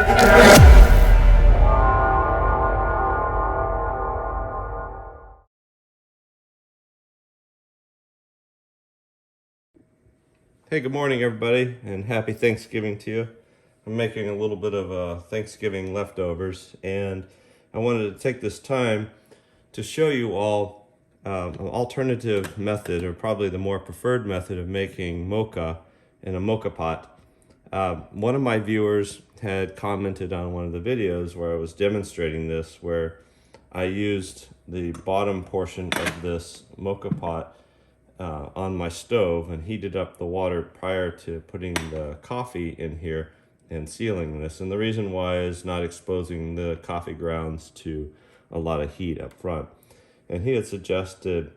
Hey, good morning, everybody, and happy Thanksgiving to you. I'm making a little bit of Thanksgiving leftovers, and I wanted to take this time to show you all an alternative method, or probably the more preferred method of making mocha in a moka pot. One of my viewers had commented on one of the videos where I was demonstrating this, where I used the bottom portion of this moka pot on my stove and heated up the water prior to putting the coffee in here and sealing this. And the reason why is not exposing the coffee grounds to a lot of heat up front. And he had suggested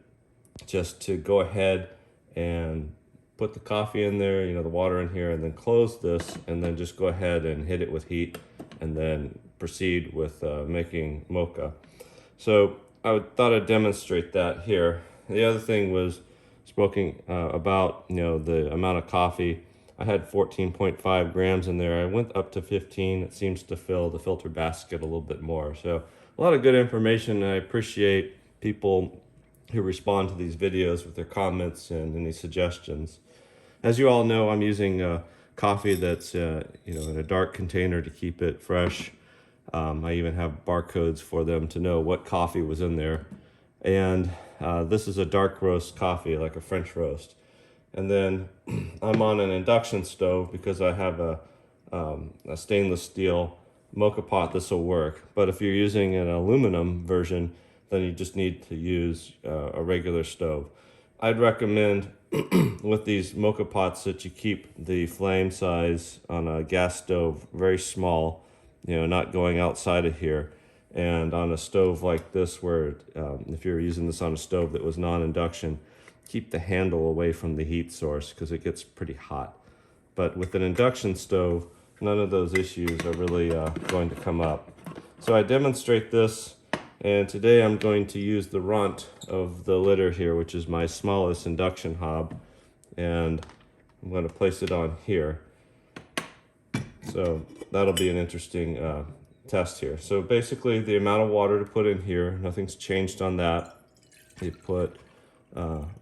just to go ahead and put the coffee in there, the water in here, and then close this, and then just go ahead and hit it with heat, and then proceed with making mocha. So thought I'd demonstrate that here. The other thing was speaking about the amount of coffee. I had 14.5 grams in there. I went up to 15. It seems to fill the filter basket a little bit more. So a lot of good information, and I appreciate people who respond to these videos with their comments and any suggestions. As you all know, I'm using coffee that's in a dark container to keep it fresh. I even have barcodes for them to know what coffee was in there. And this is a dark roast coffee, like a French roast. And then I'm on an induction stove because I have a stainless steel moka pot. This will work. But if you're using an aluminum version, then you just need to use a regular stove. I'd recommend with these moka pots that you keep the flame size on a gas stove very small, not going outside of here. And on a stove like this, where if you're using this on a stove that was non-induction, keep the handle away from the heat source because it gets pretty hot. But with an induction stove, none of those issues are really going to come up. So I demonstrate this, and today I'm going to use the runt of the litter here, which is my smallest induction hob, and I'm going to place it on here. So that'll be an interesting test here. So basically the amount of water to put in here, nothing's changed on that. You put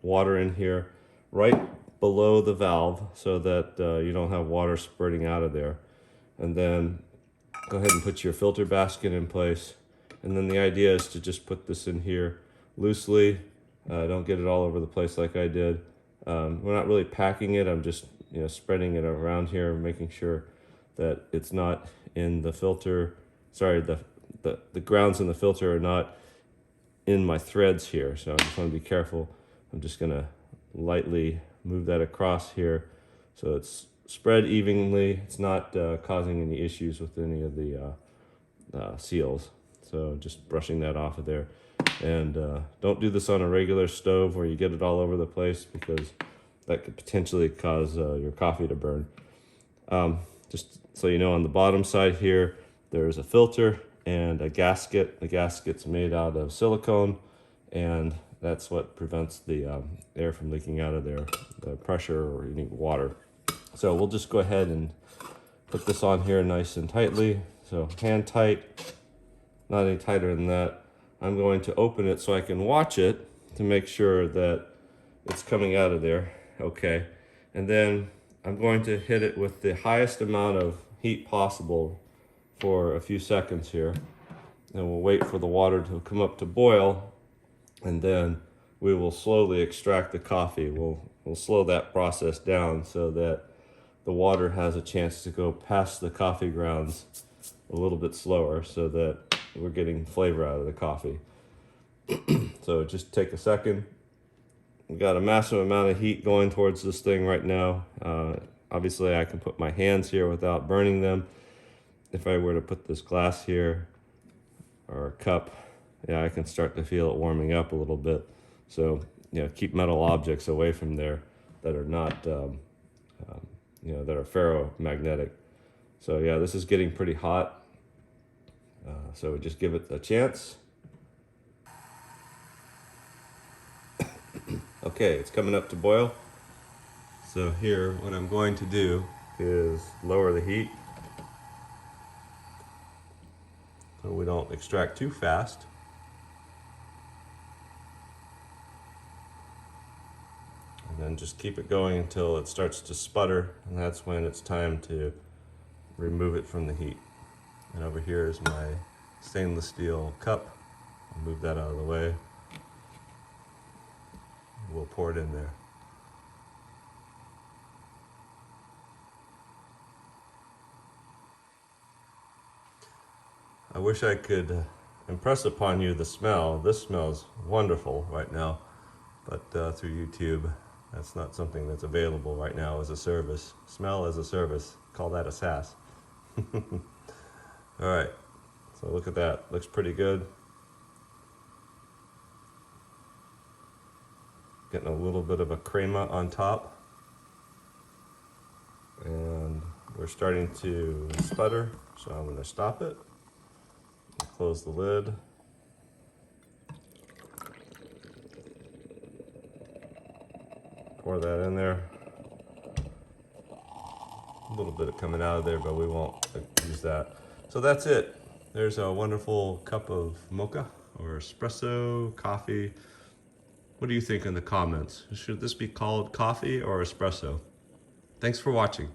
water in here right below the valve so that you don't have water spurting out of there. And then go ahead and put your filter basket in place. And then the idea is to just put this in here loosely. Don't get it all over the place like I did. We're not really packing it. I'm just spreading it around here, making sure that it's not in the filter. Sorry, the grounds in the filter are not in my threads here. So I just want to be careful. I'm just gonna lightly move that across here so it's spread evenly. It's not causing any issues with any of the seals. So just brushing that off of there. And don't do this on a regular stove where you get it all over the place, because that could potentially cause your coffee to burn. Just so you know, on the bottom side here, there's a filter and a gasket. The gasket's made out of silicone, and that's what prevents the air from leaking out of there, the pressure or any water. So we'll just go ahead and put this on here nice and tightly. So hand tight, not any tighter than that. I'm going to open it so I can watch it to make sure that it's coming out of there. Okay. And then I'm going to hit it with the highest amount of heat possible for a few seconds here. And we'll wait for the water to come up to boil, and then we will slowly extract the coffee. We'll slow that process down so that the water has a chance to go past the coffee grounds a little bit slower, so that we're getting flavor out of the coffee. So just take a second. We've got a massive amount of heat going towards this thing right now. Obviously I can put my hands here without burning them. If I were to put this glass here or a cup, yeah, I can start to feel it warming up a little bit. So keep metal objects away from there that are not that are ferromagnetic. So yeah, this is getting pretty hot. So just give it a chance. Okay, it's coming up to boil. So here, what I'm going to do is lower the heat. so we don't extract too fast. And then just keep it going until it starts to sputter, and that's when it's time to remove it from the heat. And over here is my stainless steel cup. I'll move that out of the way. We'll pour it in there. I wish I could impress upon you the smell. This smells wonderful right now, but through YouTube, that's not something that's available right now as a service. Smell as a service. Call that a SaaS. All right, so look at that. Looks pretty good. Getting a little bit of a crema on top. And we're starting to sputter, so I'm going to stop it. Close the lid. Pour that in there. A little bit of coming out of there, but we won't use that. So that's it. There's a wonderful cup of mocha or espresso, coffee. What do you think in the comments? Should this be called coffee or espresso? Thanks for watching.